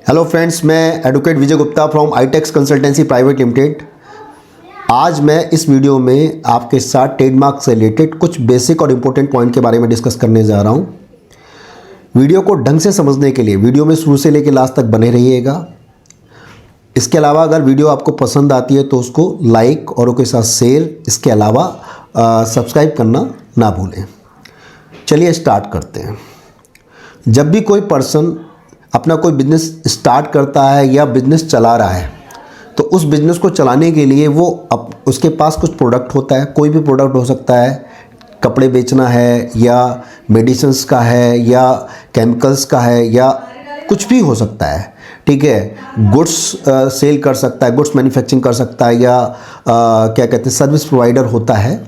Hello friends, मैं advocate Vijay Gupta from ITX consultancy private limited. आज मैं इस वीडियो में आपके साथ ट्रेडमार्क से रिलेटेड कुछ बेसिक और इम्पोर्टेंट पॉइंट के बारे में डिस्कस करने जा रहा हूं। वीडियो को ढंग से समझने के लिए वीडियो में शुरू से लेकर लास्ट तक बने रहिएगा। इसके अलावा अगर वीडियो आपको पसंद आती है तो उसको लाइक और उसके साथ शेयर, इसके अलावा सब्सक्राइब करना ना भूलें। चलिए स्टार्ट करते हैं। जब भी कोई पर्सन अपना कोई बिजनेस स्टार्ट करता है या बिजनेस चला रहा है तो उस बिजनेस को चलाने के लिए उसके पास कुछ प्रोडक्ट होता है। कोई भी प्रोडक्ट हो सकता है, कपड़े बेचना है या मेडिसिन्स का है या केमिकल्स का है या कुछ भी हो सकता है। ठीक है, गुड्स सेल कर सकता है, गुड्स मैन्युफैक्चरिंग कर सकता है या क्या कहते हैं सर्विस प्रोवाइडर होता है।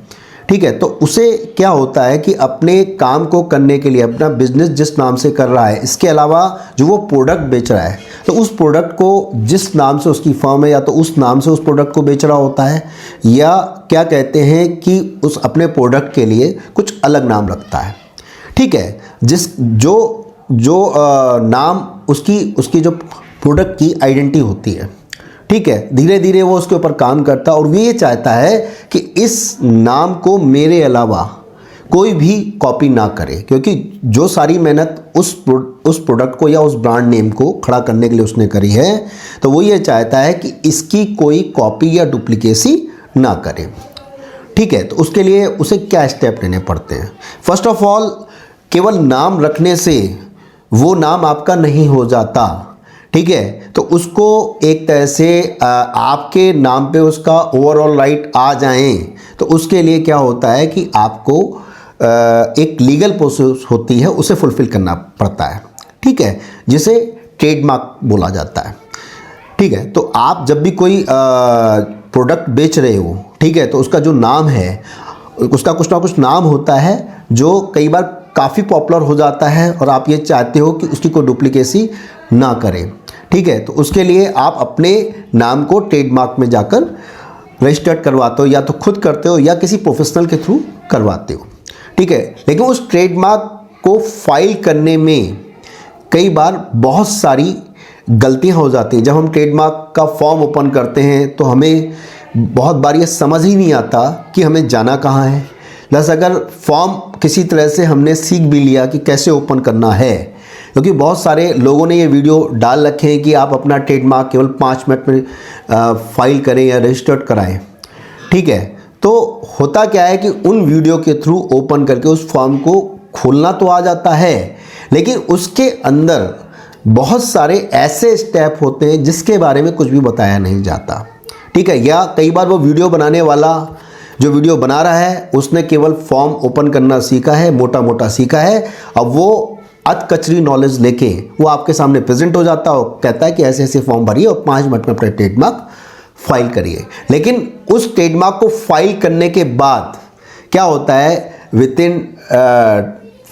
ठीक है, तो उसे क्या होता है कि अपने काम को करने के लिए अपना बिजनेस जिस नाम से कर रहा है, इसके अलावा जो वो प्रोडक्ट बेच रहा है तो उस प्रोडक्ट को जिस नाम से उसकी फर्म है या तो उस नाम से उस प्रोडक्ट को बेच रहा होता है या क्या कहते हैं कि उस अपने प्रोडक्ट के लिए कुछ अलग नाम रखता है। ठीक है, जो नाम उसकी जो प्रोडक्ट की आइडेंटिटी होती है। ठीक है, धीरे धीरे वो उसके ऊपर काम करता है और वो ये चाहता है कि इस नाम को मेरे अलावा कोई भी कॉपी ना करे, क्योंकि जो सारी मेहनत उस प्रोडक्ट को या उस ब्रांड नेम को खड़ा करने के लिए उसने करी है तो वो ये चाहता है कि इसकी कोई कॉपी या डुप्लीकेसी ना करे। ठीक है, तो उसके लिए उसे क्या स्टेप लेने पड़ते हैं। फर्स्ट ऑफ ऑल, केवल नाम रखने से वो नाम आपका नहीं हो जाता। ठीक है, तो उसको एक तरह से आपके नाम पे उसका ओवरऑल राइट आ जाएं तो उसके लिए क्या होता है कि आपको एक लीगल प्रोसेस होती है, उसे फुलफिल करना पड़ता है। ठीक है, जिसे ट्रेडमार्क बोला जाता है। ठीक है, तो आप जब भी कोई प्रोडक्ट बेच रहे हो, ठीक है, तो उसका जो नाम है उसका कुछ ना कुछ नाम होता है जो कई बार काफ़ी पॉपुलर हो जाता है और आप ये चाहते हो कि उसकी कोई डुप्लीकेसी ना करें। ठीक है, तो उसके लिए आप अपने नाम को ट्रेडमार्क में जाकर रजिस्टर्ड करवाते हो, या तो खुद करते हो या किसी प्रोफेशनल के थ्रू करवाते हो। ठीक है, लेकिन उस ट्रेडमार्क को फाइल करने में कई बार बहुत सारी गलतियां हो जाती हैं। जब हम ट्रेडमार्क का फॉर्म ओपन करते हैं तो हमें बहुत बार ये समझ ही नहीं आता कि हमें जाना कहाँ है। प्लस अगर फॉर्म किसी तरह से हमने सीख भी लिया कि कैसे ओपन करना है, क्योंकि बहुत सारे लोगों ने ये वीडियो डाल रखे हैं कि आप अपना ट्रेडमार्क केवल 5 मिनट में फाइल करें या रजिस्टर्ड कराएं। ठीक है, तो होता क्या है कि उन वीडियो के थ्रू ओपन करके उस फॉर्म को खोलना तो आ जाता है, लेकिन उसके अंदर बहुत सारे ऐसे स्टेप होते हैं जिसके बारे में कुछ भी बताया नहीं जाता। ठीक है, या कई बार वो वीडियो बनाने वाला जो वीडियो बना रहा है उसने केवल फॉर्म ओपन करना सीखा है, मोटा मोटा सीखा है। अब वो अधकचरी नॉलेज लेके वो आपके सामने प्रेजेंट हो जाता है और कहता है कि ऐसे ऐसे फॉर्म भरिए और 5 मिनट में अपना ट्रेडमार्क फाइल करिए। लेकिन उस ट्रेडमार्क को फाइल करने के बाद क्या होता है, विद इन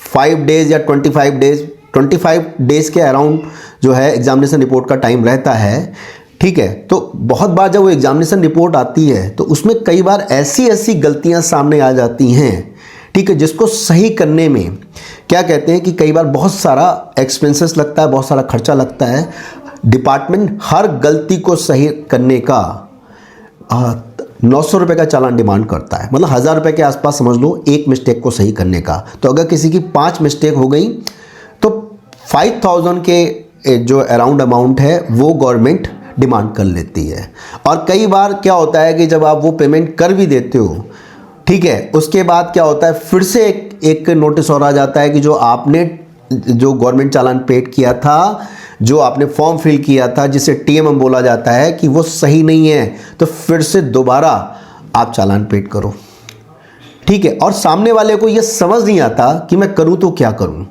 5 डेज या 25 डेज के अराउंड जो है एग्जामिनेशन रिपोर्ट का टाइम रहता है। ठीक है, तो बहुत बार जब वो एग्जामिनेशन रिपोर्ट आती है तो उसमें कई बार ऐसी गलतियां सामने आ जाती हैं। ठीक है, जिसको सही करने में क्या कहते हैं कि कई बार बहुत सारा एक्सपेंसेस लगता है, बहुत सारा खर्चा लगता है। डिपार्टमेंट हर गलती को सही करने का 900 रुपये का चालान डिमांड करता है, मतलब 1000 रुपये के आसपास समझ लो एक मिस्टेक को सही करने का। तो अगर किसी की 5 मिस्टेक हो गई तो 5000 के जो अराउंड अमाउंट है वो गवर्नमेंट डिमांड कर लेती है। और कई बार क्या होता है कि जब आप वो पेमेंट कर भी देते हो, ठीक है, उसके बाद क्या होता है फिर से एक नोटिस और आ जाता है कि जो गवर्नमेंट चालान पेड किया था, जो आपने फॉर्म फिल किया था जिसे टीएमएम बोला जाता है, कि वो सही नहीं है, तो फिर से दोबारा आप चालान पेड करो। ठीक है, और सामने वाले को ये समझ नहीं आता कि मैं करूँ तो क्या करूँ,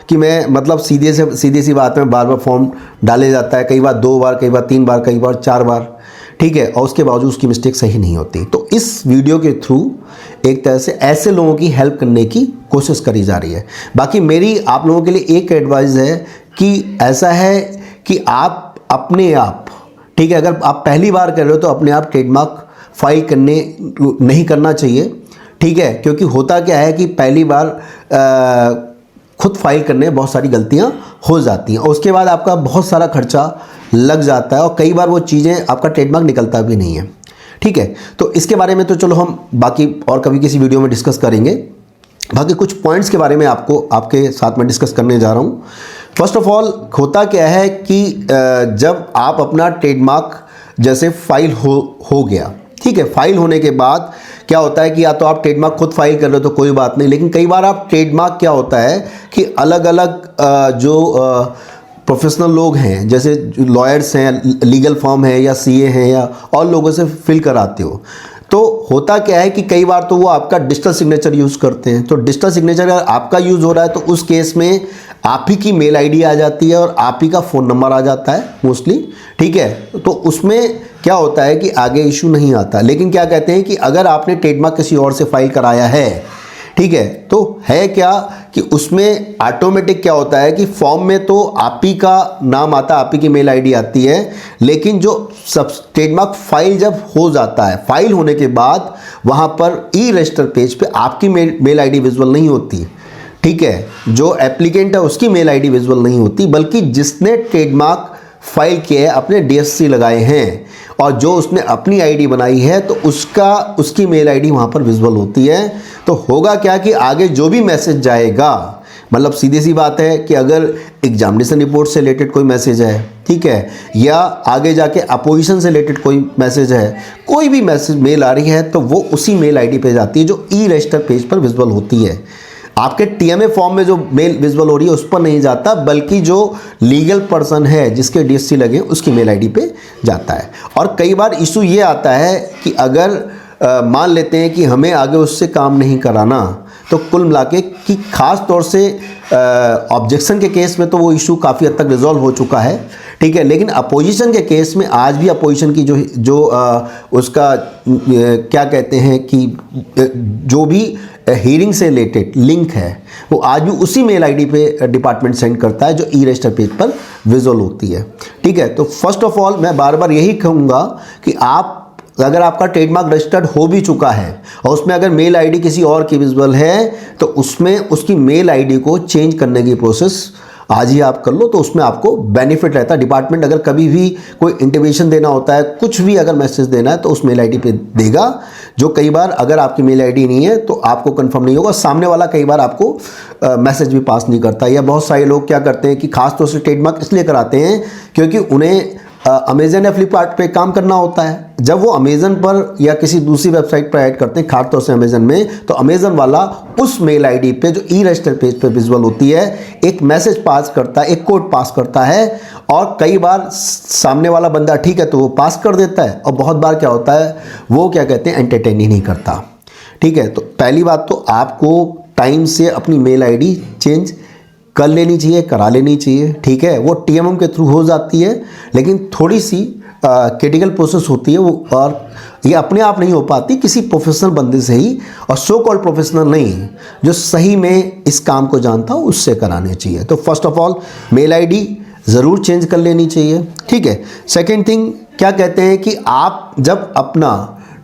कि मैं मतलब सीधी सी बात में बार बार फॉर्म डाले जाता है, कई बार 2 बार, कई बार 3 बार, कई बार 4 बार। ठीक है, और उसके बावजूद उसकी मिस्टेक सही नहीं होती। तो इस वीडियो के थ्रू एक तरह से ऐसे लोगों की हेल्प करने की कोशिश करी जा रही है। बाकी मेरी आप लोगों के लिए एक एडवाइस है कि ऐसा है कि आप अपने आप, ठीक है, अगर आप पहली बार कर रहे हो तो अपने आप ट्रेडमार्क फाइल नहीं करना चाहिए। ठीक है, क्योंकि होता क्या है कि पहली बार खुद फाइल करने में बहुत सारी गलतियां हो जाती हैं और उसके बाद आपका बहुत सारा खर्चा लग जाता है और कई बार वो चीज़ें आपका ट्रेडमार्क निकलता भी नहीं है। ठीक है, तो इसके बारे में तो चलो हम बाकी और कभी किसी वीडियो में डिस्कस करेंगे। बाकी कुछ पॉइंट्स के बारे में आपके साथ में डिस्कस करने जा रहा हूँ। फर्स्ट ऑफ ऑल होता क्या है कि जब आप अपना ट्रेडमार्क जैसे फाइल हो गया, ठीक है, फाइल होने के बाद क्या होता है कि या तो आप ट्रेडमार्क खुद फाइल कर रहे हो तो कोई बात नहीं, लेकिन कई बार आप ट्रेडमार्क क्या होता है कि अलग अलग जो प्रोफेशनल लोग हैं, जैसे लॉयर्स हैं, लीगल फर्म है या सीए हैं या और लोगों से फिल कराते हो, तो होता क्या है कि कई बार तो वो आपका डिजिटल सिग्नेचर यूज़ करते हैं। तो डिजिटल सिग्नेचर अगर आपका यूज़ हो रहा है तो उस केस में आप ही की मेल आईडी आ जाती है और आप ही का फ़ोन नंबर आ जाता है मोस्टली। ठीक है, तो उसमें क्या होता है कि आगे इशू नहीं आता। लेकिन क्या कहते हैं कि अगर आपने ट्रेडमार्क किसी और से फाइल कराया है, ठीक है, तो है क्या कि उसमें ऑटोमेटिक क्या होता है कि फॉर्म में तो आप ही का नाम आता है, आप ही की मेल आईडी आती है, लेकिन जो सब ट्रेडमार्क फाइल जब हो जाता है, फाइल होने के बाद वहाँ पर ई रजिस्टर पेज पे आपकी मेल आईडी विजुअल नहीं होती। ठीक है, जो एप्लीकेंट है उसकी मेल आईडी विजुअल नहीं होती, बल्कि जिसने ट्रेडमार्क फाइल किया है, अपने डीएससी लगाए हैं और जो उसने अपनी आईडी बनाई है, तो उसकी मेल आईडी वहाँ पर विजुअल होती है। तो होगा क्या कि आगे जो भी मैसेज जाएगा, मतलब सीधी सी बात है कि अगर एग्जामिनेशन रिपोर्ट से रिलेटेड कोई मैसेज है, ठीक है, या आगे जाके अपोजिशन से रिलेटेड कोई मैसेज है, कोई भी मैसेज मेल आ रही है, तो वो उसी मेल आईडी पे जाती है जो ई रजिस्टर पेज पर विजुअल होती है। आपके टीएमए फॉर्म में जो मेल विजुअल हो रही है उस पर नहीं जाता, बल्कि जो लीगल पर्सन है जिसके डीएससी लगे उसकी मेल आईडी पे जाता है। और कई बार इशू ये आता है कि अगर मान लेते हैं कि हमें आगे उससे काम नहीं कराना, तो कुल मिला के कि ख़ास तौर से ऑब्जेक्शन के केस में तो वो इशू काफ़ी हद तक रिजॉल्व हो चुका है। ठीक है, लेकिन अपोजिशन के केस में आज भी अपोजिशन की जो उसका क्या कहते हैं कि जो भी हियरिंग से रिलेटेड लिंक है वो आज भी उसी मेल आईडी पे डिपार्टमेंट सेंड करता है जो ई रजिस्टर पेज पर विजुअल होती है। ठीक है, तो फर्स्ट ऑफ ऑल मैं बार बार यही कहूँगा कि आप अगर आपका ट्रेडमार्क रजिस्टर्ड हो भी चुका है और उसमें अगर मेल आईडी किसी और की विजुअल है, तो उसमें उसकी मेल आईडी को चेंज करने की प्रोसेस आज ही आप कर लो, तो उसमें आपको बेनिफिट रहता है। डिपार्टमेंट अगर कभी भी कोई इंटीमेशन देना होता है, कुछ भी अगर मैसेज देना है, तो उस मेल आईडी पे देगा, जो कई बार अगर आपकी मेल आईडी नहीं है तो आपको कंफर्म नहीं होगा। सामने वाला कई बार आपको मैसेज भी पास नहीं करता। या बहुत सारे लोग क्या करते हैं कि खासतौर से ट्रेडमार्क इसलिए कराते हैं क्योंकि उन्हें अमेजन या फ्लिपकार्ट पे काम करना होता है। जब वो अमेजन पर या किसी दूसरी वेबसाइट पर ऐड करते हैं, खासतौर से अमेजन में, तो अमेजन वाला उस मेल आईडी पे जो ई रजिस्टर पेज पे विजुअल होती है एक मैसेज पास करता है, एक कोड पास करता है, और कई बार सामने वाला बंदा ठीक है तो वो पास कर देता है, और बहुत बार क्या होता है वो क्या कहते हैं एंटरटेन ही नहीं करता। ठीक है, तो पहली बात तो आपको टाइम से अपनी मेल आईडी चेंज कर लेनी चाहिए, करा लेनी चाहिए। ठीक है, वो टीएमएम के थ्रू हो जाती है, लेकिन थोड़ी सी क्रिटिकल प्रोसेस होती है वो, और ये अपने आप नहीं हो पाती, किसी प्रोफेशनल बंदे से ही, और सो कॉल्ड प्रोफेशनल नहीं, जो सही में इस काम को जानता हो उससे करानी चाहिए। तो first of all mail ID ज़रूर चेंज कर लेनी चाहिए। ठीक है, सेकेंड थिंग क्या कहते हैं कि आप जब अपना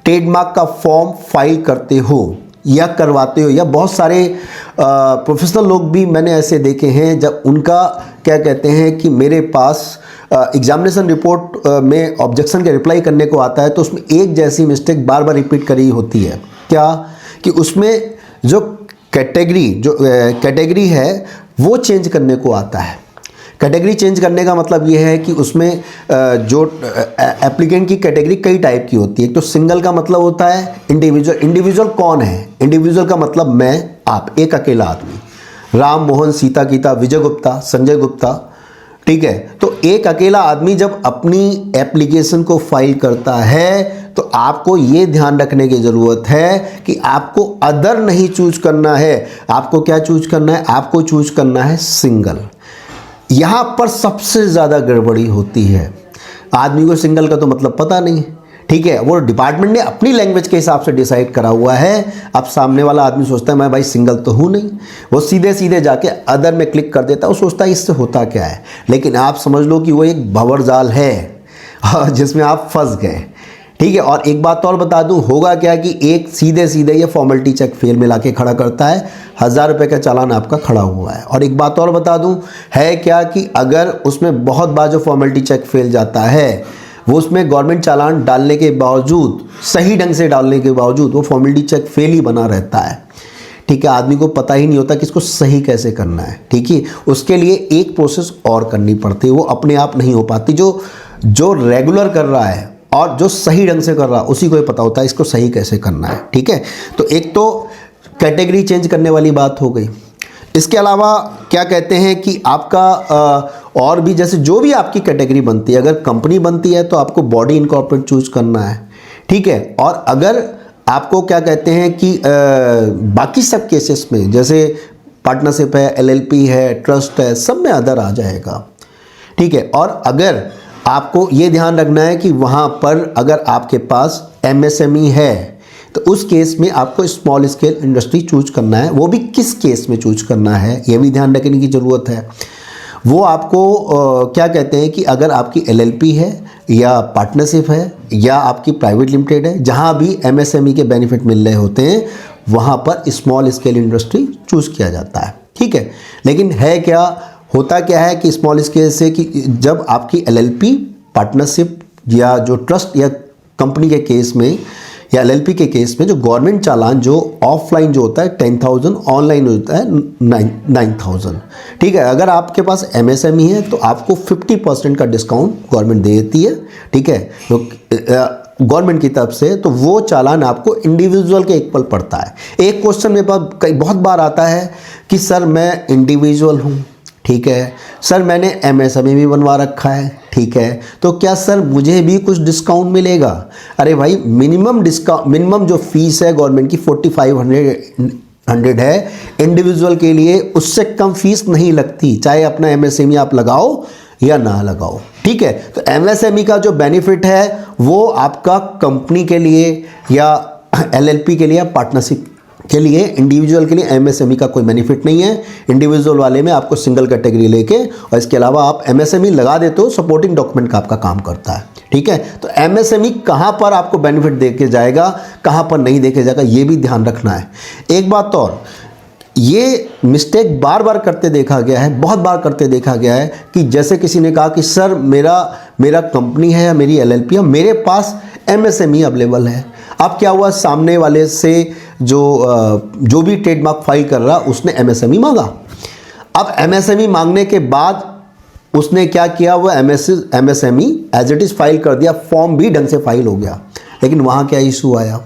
ट्रेडमार्क का फॉर्म फाइल करते हो या करवाते हो, या बहुत सारे प्रोफेशनल लोग भी मैंने ऐसे देखे हैं जब उनका क्या कहते हैं कि मेरे पास एग्जामिनेशन रिपोर्ट में ऑब्जेक्शन के रिप्लाई करने को आता है, तो उसमें एक जैसी मिस्टेक बार बार रिपीट करी होती है। क्या कि उसमें जो कैटेगरी है वो चेंज करने को आता है। कैटेगरी चेंज करने का मतलब ये है कि उसमें जो एप्लीकेंट की कैटेगरी कई टाइप की होती है। तो सिंगल का मतलब होता है इंडिविजुअल। इंडिविजुअल कौन है? इंडिविजुअल का मतलब मैं, आप, एक अकेला आदमी, राम, मोहन, सीता, गीता, विजय गुप्ता, संजय गुप्ता। ठीक है, तो एक अकेला आदमी जब अपनी एप्लीकेशन को फाइल करता है तो आपको ये ध्यान रखने की ज़रूरत है कि आपको अदर नहीं चूज करना है। आपको क्या चूज करना है? आपको चूज करना है सिंगल। यहाँ पर सबसे ज़्यादा गड़बड़ी होती है। आदमी को सिंगल का तो मतलब पता नहीं। ठीक है, वो डिपार्टमेंट ने अपनी लैंग्वेज के हिसाब से डिसाइड करा हुआ है। अब सामने वाला आदमी सोचता है मैं भाई सिंगल तो हूँ नहीं, वो सीधे सीधे जाके अदर में क्लिक कर देता है। वो सोचता है इससे होता क्या है, लेकिन आप समझ लो कि वो एक भंवर जाल है जिसमें आप फंस गए। ठीक है। और एक बात और बता दूं, होगा क्या कि एक सीधे सीधे ये फॉर्मेलिटी चेक फेल में लाके खड़ा करता है, 1000 रुपये का चालान आपका खड़ा हुआ है। और एक बात और बता दूं, है क्या कि अगर उसमें बहुत बार जो फॉर्मेलिटी चेक फेल जाता है, वो उसमें गवर्नमेंट चालान डालने के बावजूद, सही ढंग से डालने के बावजूद वो फॉर्मेलिटी चेक फेल ही बना रहता है। ठीक है, आदमी को पता ही नहीं होता कि इसको सही कैसे करना है। ठीक है, उसके लिए एक प्रोसेस और करनी पड़ती है, वो अपने आप नहीं हो पाती। जो रेगुलर कर रहा है और जो सही ढंग से कर रहा है उसी को ही पता होता है इसको सही कैसे करना है। ठीक है, तो एक तो कैटेगरी चेंज करने वाली बात हो गई। इसके अलावा क्या कहते हैं कि आपका और भी, जैसे जो भी आपकी कैटेगरी बनती है, अगर कंपनी बनती है तो आपको बॉडी इनकॉर्पोरेट चूज करना है। ठीक है, और अगर आपको क्या कहते हैं कि बाकी सब केसेस में, जैसे पार्टनरशिप है, एलएलपी है, ट्रस्ट है, सब में अदर आ जाएगा। ठीक है, और अगर आपको ये ध्यान रखना है कि वहाँ पर अगर आपके पास एमएसएमई है तो उस केस में आपको स्मॉल स्केल इंडस्ट्री चूज करना है। वो भी किस केस में चूज करना है ये भी ध्यान रखने की ज़रूरत है। वो आपको क्या कहते हैं कि अगर आपकी एलएलपी है या पार्टनरशिप है या आपकी प्राइवेट लिमिटेड है, जहाँ भी एमएसएमई के बेनिफिट मिल रहे होते हैं वहाँ पर स्मॉल स्केल इंडस्ट्री चूज किया जाता है। ठीक है, लेकिन है क्या, होता क्या है कि स्मॉल स्केल से कि जब आपकी एलएलपी, पार्टनरशिप या जो ट्रस्ट या कंपनी के केस में या एलएलपी के केस में जो गवर्नमेंट चालान जो ऑफलाइन जो होता है 10,000, ऑनलाइन होता है 9,000। ठीक है, अगर आपके पास एमएसएमई है तो आपको 50% का डिस्काउंट गवर्नमेंट दे देती है। ठीक है, तो गवर्नमेंट की तरफ से, तो वो चालान आपको इंडिविजुअल के इक्वल पड़ता है। एक क्वेश्चन मेरे पास बहुत बार आता है कि सर मैं इंडिविजुअल हूँ, ठीक है, सर मैंने एमएसएमई भी बनवा रखा है, ठीक है, तो क्या सर मुझे भी कुछ डिस्काउंट मिलेगा? अरे भाई, मिनिमम जो फीस है गवर्नमेंट की 4500 है इंडिविजुअल के लिए, उससे कम फीस नहीं लगती, चाहे अपना एमएसएमई आप लगाओ या ना लगाओ। ठीक है, तो एमएसएमई का जो बेनिफिट है वो आपका कंपनी के लिए या एलएलपी के लिए या पार्टनरशिप के लिए, इंडिविजुअल के लिए एमएसएमई का कोई बेनिफिट नहीं है। इंडिविजुअल वाले में आपको सिंगल कैटेगरी लेके, और इसके अलावा आप एमएसएमई लगा देते हो, सपोर्टिंग डॉक्यूमेंट का आपका काम करता है। ठीक है, तो एमएसएमई कहाँ पर आपको बेनिफिट देके जाएगा, कहाँ पर नहीं देके जाएगा, ये भी ध्यान रखना है। एक बात और, ये मिस्टेक बार बार करते देखा गया है, बहुत बार करते देखा गया है कि जैसे किसी ने कहा कि सर मेरा कंपनी है या मेरी एलएलपी है, मेरे पास एमएसएमई अवेलेबल है। अब क्या हुआ, सामने वाले से जो भी ट्रेडमार्क फाइल कर रहा उसने एमएसएमई मांगा। अब एमएसएमई मांगने के बाद उसने क्या किया, वो MSME as it is file कर दिया, फॉर्म भी ढंग से फाइल हो गया, लेकिन वहाँ क्या इशू आया,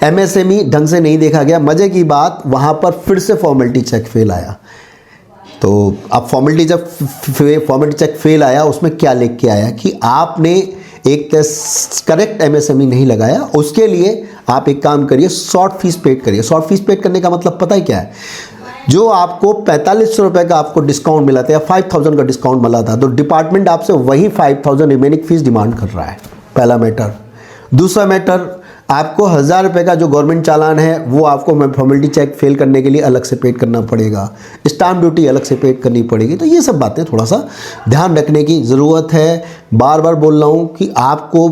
एमएसएमई ढंग से नहीं देखा गया। मज़े की बात, वहाँ पर फिर से फॉर्मेलिटी चेक फेल आया। तो अब फॉर्मेलिटी चेक फेल आया, उसमें क्या लिख के आया कि आपने एक करेक्ट एमएसएमई नहीं लगाया, उसके लिए आप एक काम करिए, शॉर्ट फीस पेड करिए। शॉर्ट फीस पेड करने का मतलब पता है क्या है, जो आपको 4500 रुपये का आपको डिस्काउंट मिला था या 5000 का डिस्काउंट मिला था, तो डिपार्टमेंट आपसे वही 5000 रिमेनिंग फीस डिमांड कर रहा है, पहला मैटर। दूसरा मैटर, आपको 1000 रुपये का जो गवर्नमेंट चालान है वो आपको फॉर्मेलिटी चेक फेल करने के लिए अलग से पेड करना पड़ेगा, स्टाम्प ड्यूटी अलग से पेड करनी पड़ेगी। तो ये सब बातें थोड़ा सा ध्यान रखने की ज़रूरत है। बार बार बोल रहा हूँ कि आपको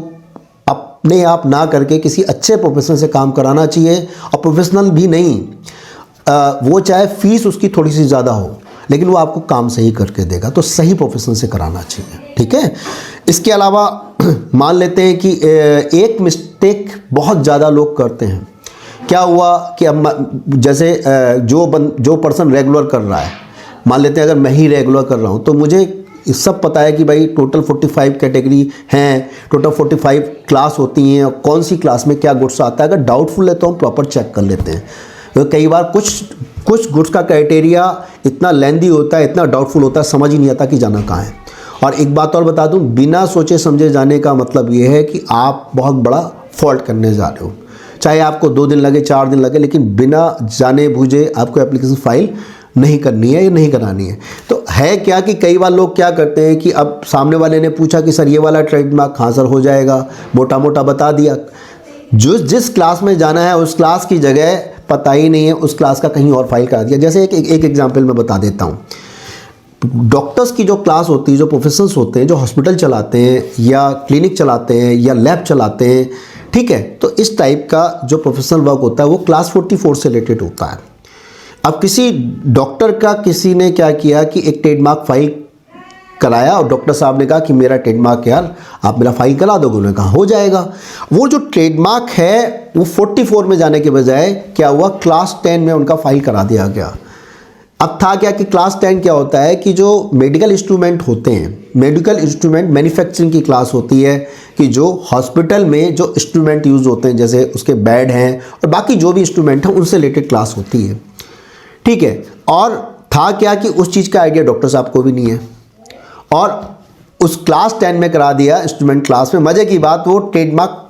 अपने आप ना करके किसी अच्छे प्रोफेशनल से काम कराना चाहिए, और प्रोफेशनल भी नहीं, वो चाहे फीस उसकी थोड़ी सी ज़्यादा हो, लेकिन वो आपको काम सही करके देगा, तो सही प्रोफेशनल से कराना चाहिए। ठीक है, इसके अलावा मान लेते हैं कि एक मिस्टेक बहुत ज़्यादा लोग करते हैं। क्या हुआ कि अब जैसे जो पर्सन रेगुलर कर रहा है, मान लेते हैं अगर मैं ही रेगुलर कर रहा हूँ, तो मुझे सब पता है कि भाई टोटल 45 कैटेगरी हैं, टोटल 45 क्लास होती हैं, और कौन सी क्लास में क्या गुड्स आता है। अगर डाउटफुल है तो हम प्रॉपर चेक कर लेते हैं। तो कई बार कुछ गुड्स का क्राइटेरिया इतना लेंदी होता है, इतना डाउटफुल होता है, समझ ही नहीं आता कि जाना कहाँ है। और एक बात और बता दूं, बिना सोचे समझे जाने का मतलब ये है कि आप बहुत बड़ा फॉल्ट करने जा रहे हो। चाहे आपको 2 दिन लगे, 4 दिन लगे, लेकिन बिना जाने बूझे आपको एप्लीकेशन फाइल नहीं करनी है या नहीं करानी है। तो है क्या कि कई बार लोग क्या करते हैं कि अब सामने वाले ने पूछा कि सर ये वाला ट्रेडमार्क, हाँ सर हो जाएगा, मोटा मोटा बता दिया। जिस क्लास में जाना है उस क्लास की जगह पता ही नहीं है, उस क्लास का कहीं और फाइल करा दिया। जैसे एक एग्जाम्पल मैं बता देता हूँ। डॉक्टर्स की जो क्लास होती है, जो प्रोफेशनल्स होते हैं, जो हॉस्पिटल चलाते हैं या क्लिनिक चलाते हैं या लैब चलाते हैं, ठीक है, तो इस टाइप का जो प्रोफेशनल वर्क होता है वो क्लास 44 से रिलेटेड होता है। अब किसी डॉक्टर का किसी ने क्या किया कि एक ट्रेडमार्क फाइल कराया और डॉक्टर साहब ने कहा कि मेरा ट्रेडमार्क यार आप मेरा फाइल करा दोगे, उन्होंने कहा हो जाएगा। वो जो ट्रेडमार्क है वो 44 में जाने के बजाय क्या हुआ, क्लास 10 में उनका फाइल करा दिया गया। अब था क्या कि क्लास 10 क्या होता है कि जो मेडिकल इंस्ट्रूमेंट होते हैं, मेडिकल इंस्ट्रूमेंट मैन्युफैक्चरिंग की क्लास होती है कि जो हॉस्पिटल में जो इंस्ट्रूमेंट यूज होते हैं जैसे उसके बेड हैं और बाकी जो भी इंस्ट्रूमेंट हैं उनसे रिलेटेड क्लास होती है। ठीक है, और था क्या कि उस चीज़ का आइडिया डॉक्टर साहब को भी नहीं है और उस क्लास 10 में करा दिया इंस्ट्रूमेंट क्लास में। मज़े की बात वो ट्रेडमार्क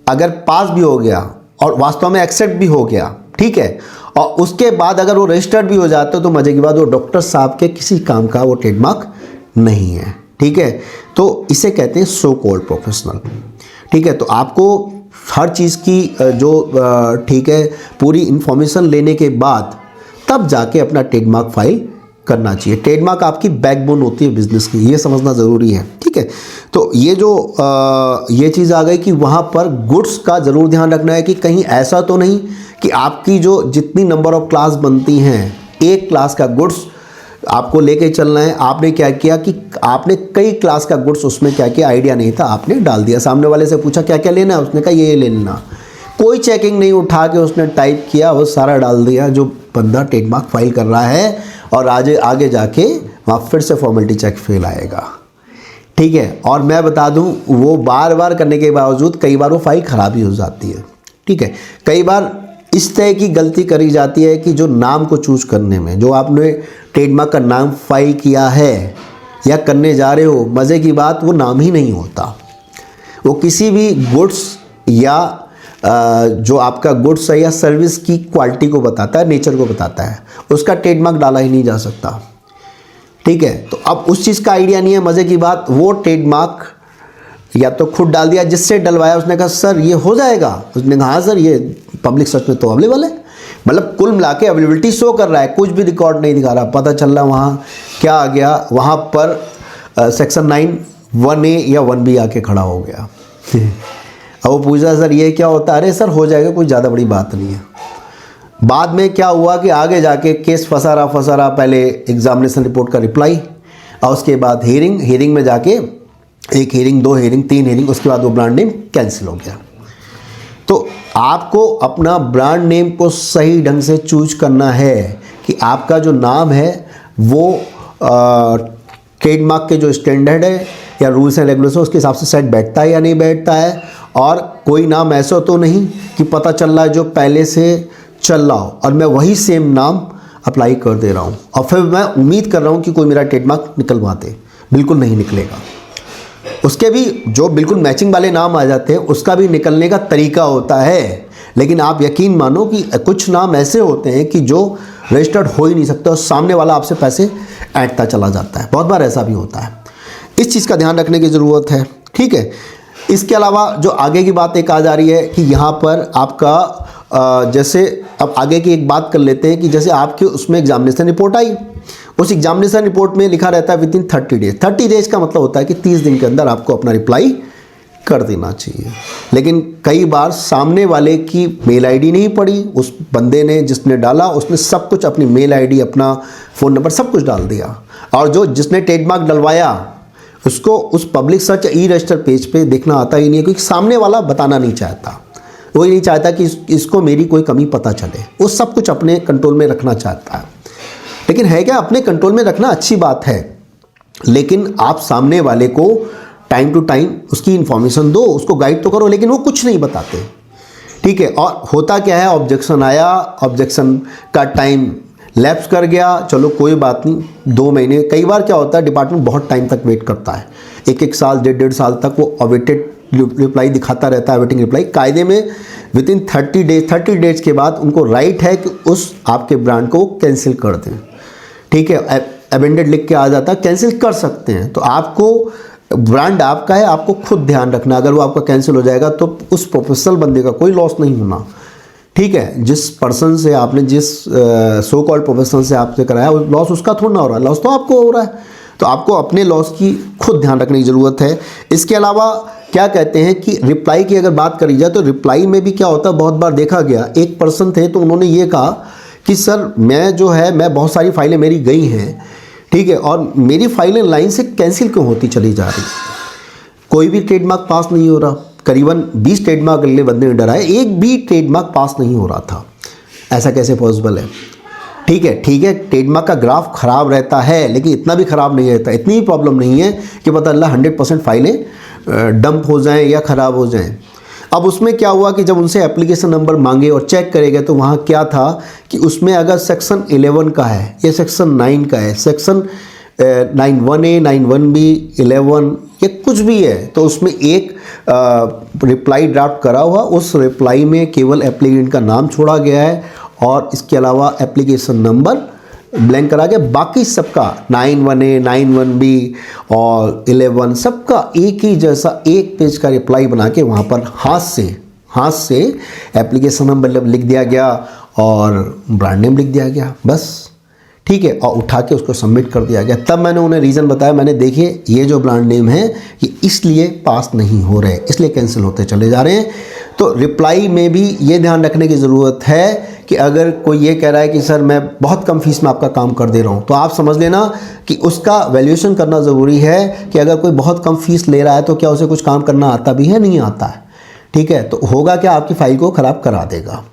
अगर पास भी हो गया और वास्तव में एक्सेप्ट भी हो गया, ठीक है, और उसके बाद अगर वो रजिस्टर्ड भी हो जाता तो मज़े की बात वो डॉक्टर साहब के किसी काम का वो ट्रेडमार्क नहीं है। ठीक है, तो इसे कहते हैं सो कॉल्ड प्रोफेशनल। ठीक है, तो आपको हर चीज़ की जो ठीक है पूरी इंफॉर्मेशन लेने के बाद तब जाके अपना ट्रेडमार्क फाइल करना चाहिए। ट्रेडमार्क आपकी बैकबोन होती है बिजनेस की, ये समझना ज़रूरी है। ठीक है, तो ये जो ये चीज़ आ गई कि वहाँ पर गुड्स का ज़रूर ध्यान रखना है कि कहीं ऐसा तो नहीं कि आपकी जो जितनी नंबर ऑफ क्लास बनती हैं एक क्लास का गुड्स आपको लेके चलना है। आपने क्या किया कि आपने कई क्लास का गुड्स उसमें क्या किया, आइडिया नहीं था, आपने डाल दिया। सामने वाले से पूछा क्या क्या लेना है, उसने कहा ये ले लेना, कोई चेकिंग नहीं, उठा के उसने टाइप किया वो सारा डाल दिया जो बंदा ट्रेडमार्क फाइल कर रहा है, और आगे जाके वहाँ फिर से फॉर्मेलिटी चेक फेल आएगा। ठीक है, और मैं बता दूं वो बार बार करने के बावजूद कई बार वो फाइल ख़राब ही हो जाती है। ठीक है, कई बार इस तरह की गलती करी जाती है कि जो नाम को चूज करने में, जो आपने ट्रेडमार्क का नाम फाइल किया है या करने जा रहे हो, मज़े की बात वो नाम ही नहीं होता, वो किसी भी गुड्स या जो आपका गुड्स है या सर्विस की क्वालिटी को बताता है, नेचर को बताता है, उसका ट्रेडमार्क डाला ही नहीं जा सकता। ठीक है, तो अब उस चीज़ का आइडिया नहीं है, मज़े की बात वो ट्रेडमार्क या तो खुद डाल दिया, जिससे डलवाया उसने कहा सर ये हो जाएगा, उसने कहा हाँ सर ये पब्लिक सर्च में तो अवेलेबल है, मतलब कुल मिला के अवेलेबिलिटी शो कर रहा है, कुछ भी रिकॉर्ड नहीं दिखा रहा। पता चल रहा वहाँ क्या आ गया, वहाँ पर सेक्शन 9 1A या 1B आके खड़ा हो गया। अब वो पूछा सर ये क्या होता है, अरे सर हो जाएगा, कोई ज़्यादा बड़ी बात नहीं है। बाद में क्या हुआ कि आगे जाके केस फंसा रहा, पहले एग्जामिनेशन रिपोर्ट का रिप्लाई और उसके बाद हियरिंग में जाके 1 हियरिंग 2 हियरिंग 3 हियरिंग, उसके बाद वो ब्रांड नेम कैंसिल हो गया। तो आपको अपना ब्रांड नेम को सही ढंग से चूज करना है कि आपका जो नाम है वो ट्रेडमार्क के जो स्टैंडर्ड है या रूल्स एंड रेगुलेशन उसके हिसाब से सेट बैठता है या नहीं बैठता है, और कोई नाम ऐसा तो नहीं कि पता चल रहा है जो पहले से चल रहा हो और मैं वही सेम नाम अप्लाई कर दे रहा हूँ और फिर मैं उम्मीद कर रहा हूँ कि कोई मेरा ट्रेडमार्क निकलवा दे। बिल्कुल नहीं निकलेगा। उसके भी जो बिल्कुल मैचिंग वाले नाम आ जाते हैं उसका भी निकलने का तरीका होता है, लेकिन आप यकीन मानो कि कुछ नाम ऐसे होते हैं कि जो रजिस्टर्ड हो ही नहीं सकते और सामने वाला आपसे पैसे ऐंठता चला जाता है। बहुत बार ऐसा भी होता है, इस चीज़ का ध्यान रखने की ज़रूरत है। ठीक है, इसके अलावा जो आगे की बात एक आ जा रही है कि यहाँ पर आपका जैसे अब आगे की एक बात कर लेते हैं कि जैसे आपके उसमें एग्जामिनेशन रिपोर्ट आई, उस एग्जामिनेशन रिपोर्ट में लिखा रहता है विदिन 30 डेज। 30 डेज का मतलब होता है कि 30 दिन के अंदर आपको अपना रिप्लाई कर देना चाहिए। लेकिन कई बार सामने वाले की मेल आईडी नहीं पड़ी, उस बंदे ने जिसने डाला उसने सब कुछ अपनी मेल आईडी, अपना फ़ोन नंबर सब कुछ डाल दिया, और जो जिसने ट्रेडमार्क डलवाया उसको उस पब्लिक सर्च ई रजिस्टर पेज पे देखना आता ही नहीं है, क्योंकि सामने वाला बताना नहीं चाहता, वो ही नहीं चाहता कि इसको मेरी कोई कमी पता चले, वो सब कुछ अपने कंट्रोल में रखना चाहता है। लेकिन है क्या, अपने कंट्रोल में रखना अच्छी बात है, लेकिन आप सामने वाले को टाइम टू टाइम उसकी इन्फॉर्मेशन दो, उसको गाइड तो करो, लेकिन वो कुछ नहीं बताते। ठीक है, और होता क्या है, ऑब्जेक्शन आया, ऑब्जेक्शन का टाइम लैप्स कर गया, चलो कोई बात नहीं, 2 महीने, कई बार क्या होता है डिपार्टमेंट बहुत टाइम तक वेट करता है, 1 साल 1.5 साल तक वो अवेटेड रिप्लाई दिखाता रहता है, वेटिंग रिप्लाई। कायदे में विदिन 30 डेज के बाद उनको राइट है कि उस आपके ब्रांड को कैंसिल कर दें। ठीक है, अबेंडेड लिख के आ जाता है, कैंसिल कर सकते हैं। तो आपको ब्रांड आपका है, आपको खुद ध्यान रखना, अगर वो आपका कैंसिल हो जाएगा तो उस प्रोफेशनल बंदे का कोई लॉस नहीं होना। ठीक है, जिस पर्सन से आपने जिस सो कॉल्ड प्रोफेशनल से आपसे कराया, लॉस उसका थोड़ा ना हो रहा है, लॉस तो आपको हो रहा है। तो आपको अपने लॉस की खुद ध्यान रखने की ज़रूरत है। इसके अलावा क्या कहते हैं कि रिप्लाई की अगर बात करी जाए तो रिप्लाई में भी क्या होता है, बहुत बार देखा गया, एक पर्सन थे तो उन्होंने ये कहा कि सर मैं बहुत सारी फाइलें मेरी गई हैं, ठीक है, और मेरी फाइलें लाइन से कैंसिल क्यों होती चली जा रही, कोई भी ट्रेडमार्क पास नहीं हो रहा। करीबन 20 ट्रेडमार्क अगले बंदे ने डराए, एक भी ट्रेडमार्क पास नहीं हो रहा था। ऐसा कैसे पॉसिबल है? ठीक है, ट्रेडमार्क का ग्राफ खराब रहता है लेकिन इतना भी खराब नहीं रहता, इतनी भी प्रॉब्लम नहीं है कि पता चला 100% फाइलें डंप हो जाएं या ख़राब हो जाएं। अब उसमें क्या हुआ कि जब उनसे एप्लीकेशन नंबर मांगे और चेक करेगा तो वहाँ क्या था कि उसमें अगर सेक्शन 11 का है या सेक्शन 9 का है, सेक्शन 91A, 91B, 11 या कुछ भी है, तो उसमें एक रिप्लाई ड्राफ्ट करा हुआ, उस रिप्लाई में केवल एप्लीकेंट का नाम छोड़ा गया है और इसके अलावा एप्लीकेशन नंबर ब्लैंक करा गया। बाकी सबका 91A, 91B और 11 सबका एक ही जैसा एक पेज का रिप्लाई बना के वहाँ पर हाथ से एप्लीकेशन नंबर लिख दिया गया और ब्रांड नेम लिख दिया गया, बस, ठीक है, और उठा के उसको सबमिट कर दिया गया। तब मैंने उन्हें रीज़न बताया, मैंने देखिए ये जो ब्रांड नेम है ये इसलिए पास नहीं हो रहे, इसलिए कैंसिल होते चले जा रहे हैं। तो रिप्लाई में भी ये ध्यान रखने की ज़रूरत है कि अगर कोई ये कह रहा है कि सर मैं बहुत कम फीस में आपका काम कर दे रहा हूँ, तो आप समझ लेना कि उसका वैल्यूएशन करना ज़रूरी है कि अगर कोई बहुत कम फीस ले रहा है तो क्या उसे कुछ काम करना आता भी है, नहीं आता है, ठीक है, तो होगा क्या, आपकी फाइल को ख़राब करा देगा।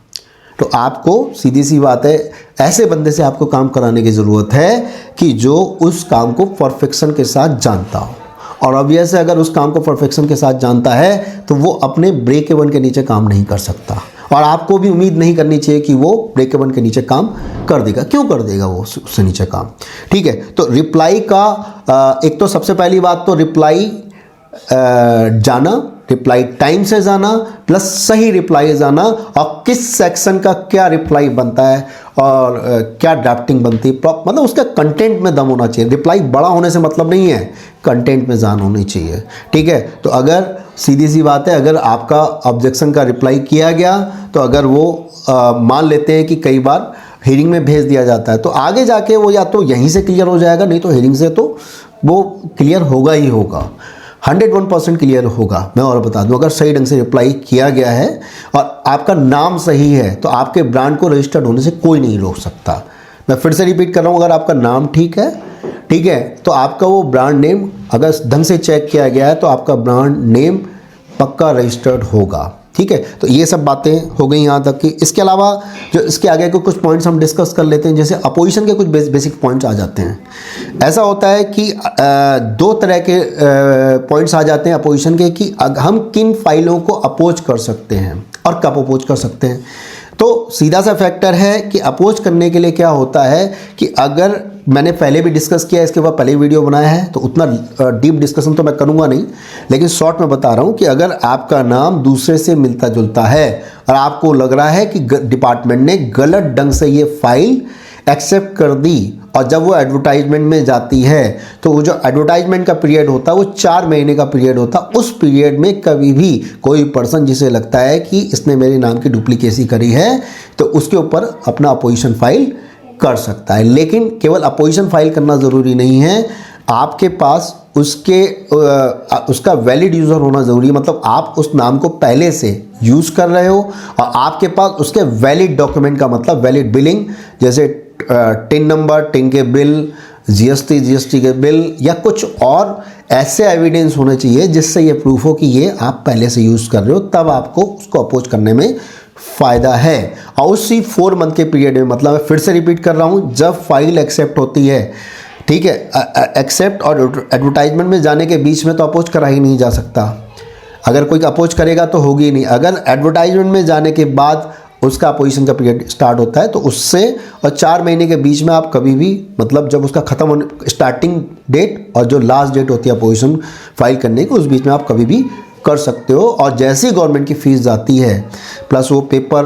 तो आपको सीधी सी बात है, ऐसे बंदे से आपको काम कराने की ज़रूरत है कि जो उस काम को परफेक्शन के साथ जानता हो, और ऑब्वियस है अगर उस काम को परफेक्शन के साथ जानता है तो वो अपने ब्रेक इवन के नीचे काम नहीं कर सकता, और आपको भी उम्मीद नहीं करनी चाहिए कि वो ब्रेक इवन के नीचे काम कर देगा। क्यों कर देगा वो उससे नीचे काम, ठीक है। तो रिप्लाई का एक तो सबसे पहली बात तो रिप्लाई जाना, रिप्लाई टाइम से जाना, प्लस सही रिप्लाई जाना, और किस सेक्शन का क्या रिप्लाई बनता है और क्या ड्राफ्टिंग बनती है, मतलब उसका कंटेंट में दम होना चाहिए। रिप्लाई बड़ा होने से मतलब नहीं है, कंटेंट में जान होनी चाहिए, ठीक है। तो अगर सीधी सी बात है, अगर आपका ऑब्जेक्शन का रिप्लाई किया गया तो अगर वो मान लेते हैं कि कई बार हियरिंग में भेज दिया जाता है तो आगे जाके वो या तो यहीं से क्लियर हो जाएगा, नहीं तो हियरिंग से तो वो क्लियर होगा ही होगा, 101% क्लियर होगा। मैं और बता दूं, अगर सही ढंग से रिप्लाई किया गया है और आपका नाम सही है तो आपके ब्रांड को रजिस्टर्ड होने से कोई नहीं रोक सकता। मैं फिर से रिपीट कर रहा हूं, अगर आपका नाम ठीक है तो आपका वो ब्रांड नेम अगर ढंग से चेक किया गया है तो आपका ब्रांड नेम पक्का रजिस्टर्ड होगा, ठीक है। तो ये सब बातें हो गई यहाँ तक की। इसके अलावा जो इसके आगे के कुछ पॉइंट्स हम डिस्कस कर लेते हैं, जैसे अपोजिशन के कुछ बेसिक पॉइंट्स आ जाते हैं। ऐसा होता है कि दो तरह के पॉइंट्स आ जाते हैं अपोजिशन के, कि हम किन फाइलों को अपोज कर सकते हैं और कब अपोज कर सकते हैं। तो सीधा सा फैक्टर है कि अपोज करने के लिए क्या होता है कि अगर मैंने पहले भी डिस्कस किया, इसके बाद पहले वीडियो बनाया है तो उतना डीप डिस्कशन तो मैं करूँगा नहीं, लेकिन शॉर्ट में बता रहा हूँ कि अगर आपका नाम दूसरे से मिलता जुलता है और आपको लग रहा है कि डिपार्टमेंट ने गलत ढंग से ये फाइल एक्सेप्ट कर दी, और जब वो एडवर्टाइजमेंट में जाती है तो वो जो एडवर्टाइजमेंट का पीरियड होता है वो 4 महीने का पीरियड होता है, उस पीरियड में कभी भी कोई पर्सन जिसे लगता है कि इसने मेरे नाम की डुप्लीकेसी करी है तो उसके ऊपर अपना अपोजिशन फाइल कर सकता है। लेकिन केवल अपोजिशन फाइल करना ज़रूरी नहीं है, आपके पास उसका वैलिड यूज़र होना ज़रूरी है। मतलब आप उस नाम को पहले से यूज़ कर रहे हो और आपके पास उसके वैलिड डॉक्यूमेंट का मतलब वैलिड बिलिंग, जैसे टिन नंबर, टिन के बिल, जीएसटी के बिल या कुछ और ऐसे एविडेंस होने चाहिए जिससे ये प्रूफ हो कि ये आप पहले से यूज़ कर रहे हो, तब आपको उसको अपोज करने में फ़ायदा है। और उसी 4 मंथ के पीरियड में, मतलब मैं फिर से रिपीट कर रहा हूँ, जब फाइल एक्सेप्ट होती है, ठीक है, एक्सेप्ट और एडवर्टाइजमेंट में जाने के बीच में तो अपोज करा ही नहीं जा सकता। अगर कोई अपोज करेगा तो होगी नहीं। अगर एडवर्टाइजमेंट में जाने के बाद उसका अपोजिशन का पीरियड स्टार्ट होता है तो उससे और 4 महीने के बीच में आप कभी भी, मतलब जब उसका ख़त्म होने स्टार्टिंग डेट और जो लास्ट डेट होती है अपोजिशन फाइल करने की, उस बीच में आप कभी भी कर सकते हो। और जैसे ही गवर्नमेंट की फ़ीस जाती है प्लस वो पेपर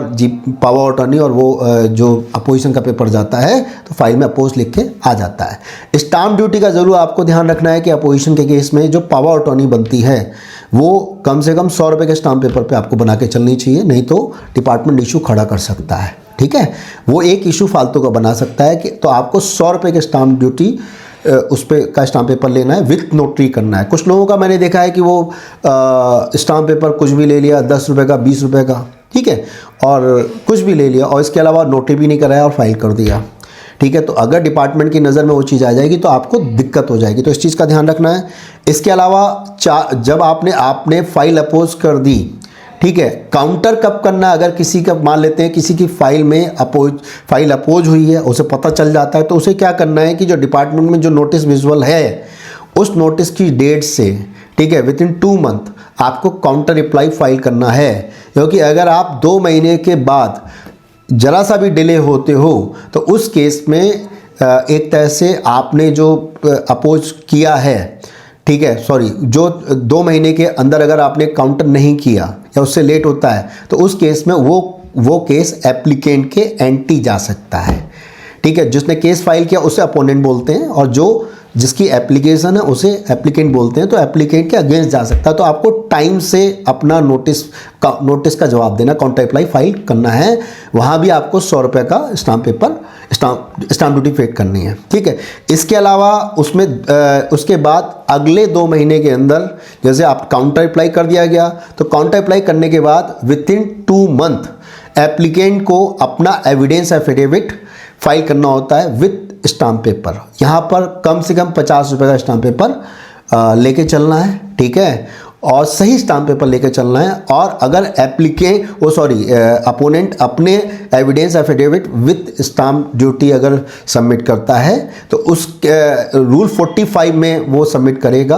पावर अटॉर्नी और वो जो अपोजिशन का पेपर जाता है तो फाइल में अपोज लिख के आ जाता है। स्टाम्प ड्यूटी का ज़रूर आपको ध्यान रखना है कि अपोजिशन के केस में जो पावर अटॉर्नी बनती है वो कम से कम 100 रुपये के स्टाम्प पेपर पे आपको बना के चलनी चाहिए, नहीं तो डिपार्टमेंट इशू खड़ा कर सकता है, ठीक है। वो एक इशू फालतू का बना सकता है कि, तो आपको 100 रुपये के स्टाम्प ड्यूटी उस पर का स्टाम्प पेपर लेना है, विथ नोटरी करना है। कुछ लोगों का मैंने देखा है कि वो स्टाम्प पेपर कुछ भी ले लिया, 10 रुपये का, 20 रुपये का, ठीक है, और कुछ भी ले लिया और इसके अलावा नोटरी भी नहीं कराया और फाइल कर दिया, ठीक है। तो अगर डिपार्टमेंट की नज़र में वो चीज़ आ जाएगी तो आपको दिक्कत हो जाएगी, तो इस चीज़ का ध्यान रखना है। इसके अलावा जब आपने फाइल अपोज कर दी, ठीक है, काउंटर कब करना है? अगर किसी का मान लेते हैं किसी की फाइल में फाइल अपोज हुई है, उसे पता चल जाता है, तो उसे क्या करना है कि जो डिपार्टमेंट में जो नोटिस विजुअल है उस नोटिस की डेट से, ठीक है, विद इन 2 मंथ आपको काउंटर रिप्लाई फाइल करना है। क्योंकि अगर आप 2 महीने के बाद जरा सा भी डिले होते हो तो उस केस में एक तरह से आपने जो अपोज किया है, ठीक है, सॉरी, जो 2 महीने के अंदर अगर आपने काउंटर नहीं किया या उससे लेट होता है तो उस केस में वो केस एप्लीकेंट के एंटी जा सकता है, ठीक है। जिसने केस फाइल किया उसे अपोनेंट बोलते हैं और जिसकी एप्लीकेशन है उसे एप्लीकेंट बोलते हैं, तो एप्लीकेंट के अगेंस्ट जा सकता है। तो आपको टाइम से अपना नोटिस का जवाब देना, काउंटर रिप्लाई फाइल करना है। वहाँ भी आपको 100 रुपये का स्टाम्प ड्यूटी पेड करनी है, ठीक है। इसके अलावा उसके बाद अगले 2 महीने के अंदर जैसे आप काउंटर रिप्लाई कर दिया गया, तो काउंटर रिप्लाई करने के बाद विद इन 2 मंथ एप्लीकेंट को अपना एविडेंस एफिडेविट फाइल करना होता है विथ स्टाम्प पेपर। यहाँ पर कम से कम 50 रुपये का स्टाम्प पेपर लेके चलना है, ठीक है, और सही स्टाम्प पेपर लेके चलना है। और अगर अपोनेंट अपने evidence affidavit with stamp duty अगर सबमिट करता है तो उस रूल 45 में वो सबमिट करेगा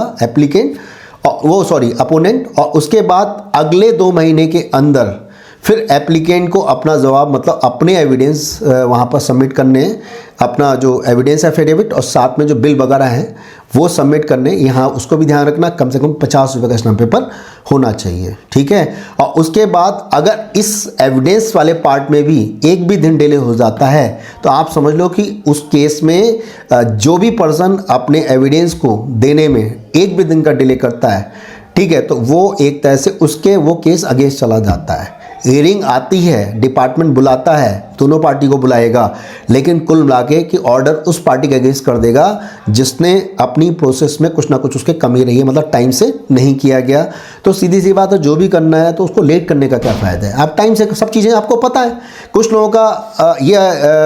अपोनेंट, और उसके बाद अगले 2 महीने के अंदर फिर एप्लीकेंट को अपना जवाब, मतलब अपने एविडेंस वहाँ पर सबमिट करने हैं, अपना जो एविडेंस एफिडेविट और साथ में जो बिल वगैरह हैं वो सबमिट करने। यहाँ उसको भी ध्यान रखना, कम से कम 50 रुपये का स्टाम्प पेपर होना चाहिए, ठीक है। और उसके बाद अगर इस एविडेंस वाले पार्ट में भी एक भी दिन डिले हो जाता है तो आप समझ लो कि उस केस में जो भी पर्सन अपने एविडेंस को देने में एक भी दिन का डिले करता है, ठीक है, तो वो एक तरह से वो केस अगेंस्ट चला जाता है। हियरिंग आती है, डिपार्टमेंट बुलाता है, दोनों पार्टी को बुलाएगा, लेकिन कुल मिला के कि ऑर्डर उस पार्टी के अगेंस्ट कर देगा जिसने अपनी प्रोसेस में कुछ ना कुछ उसके कमी रही है, मतलब टाइम से नहीं किया गया। तो सीधी सी बात है, जो भी करना है तो उसको लेट करने का क्या फ़ायदा है? आप टाइम से सब चीज़ें आपको पता है। कुछ लोगों का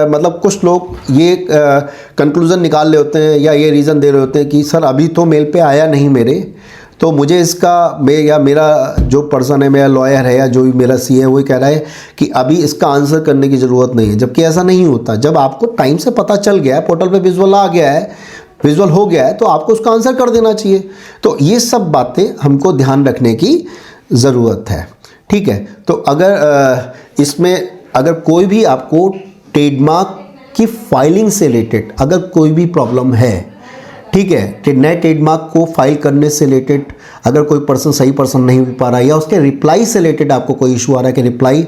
मतलब कुछ लोग ये कंक्लूज़न निकाल रहे होते हैं या ये रीज़न दे रहे होते हैं कि सर अभी तो मेल पे आया नहीं मेरे, तो मुझे मेरा जो पर्सन है, मेरा लॉयर है या जो भी मेरा सी है, वो कह रहा है कि अभी इसका आंसर करने की ज़रूरत नहीं है। जबकि ऐसा नहीं होता। जब आपको टाइम से पता चल गया है, पोर्टल पे विजुअल आ गया है, विजुअल हो गया है, तो आपको उसका आंसर कर देना चाहिए। तो ये सब बातें हमको ध्यान रखने की ज़रूरत है, ठीक है। तो अगर कोई भी आपको ट्रेडमार्क की फाइलिंग से रिलेटेड अगर कोई भी प्रॉब्लम है, ठीक है, नए ट्रेडमार्क को फाइल करने से रिलेटेड अगर कोई सही पर्सन नहीं मिल पा रहा है या उसके रिप्लाई से रिलेटेड आपको कोई इशू आ रहा है कि रिप्लाई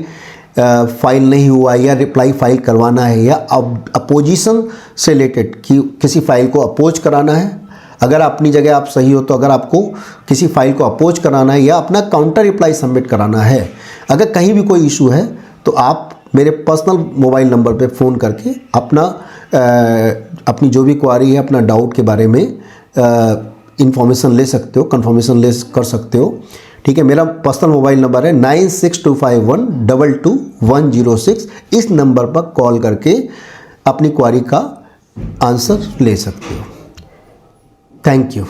फाइल नहीं हुआ है या रिप्लाई फाइल करवाना है, या अपोजिशन से रिलेटेड कि किसी फाइल को अपोज कराना है, अगर अपनी जगह आप सही हो तो अगर आपको किसी फाइल को अपोज कराना है या अपना काउंटर रिप्लाई सबमिट कराना है, अगर कहीं भी कोई इशू है तो आप मेरे पर्सनल मोबाइल नंबर पे फ़ोन करके अपनी जो भी क्वारी है, अपना डाउट के बारे में इंफॉर्मेशन ले सकते हो, कंफर्मेशन कर सकते हो, ठीक है। मेरा पर्सनल मोबाइल नंबर है 9625122106। इस नंबर पर कॉल करके अपनी क्वारी का आंसर ले सकते हो। Thank you.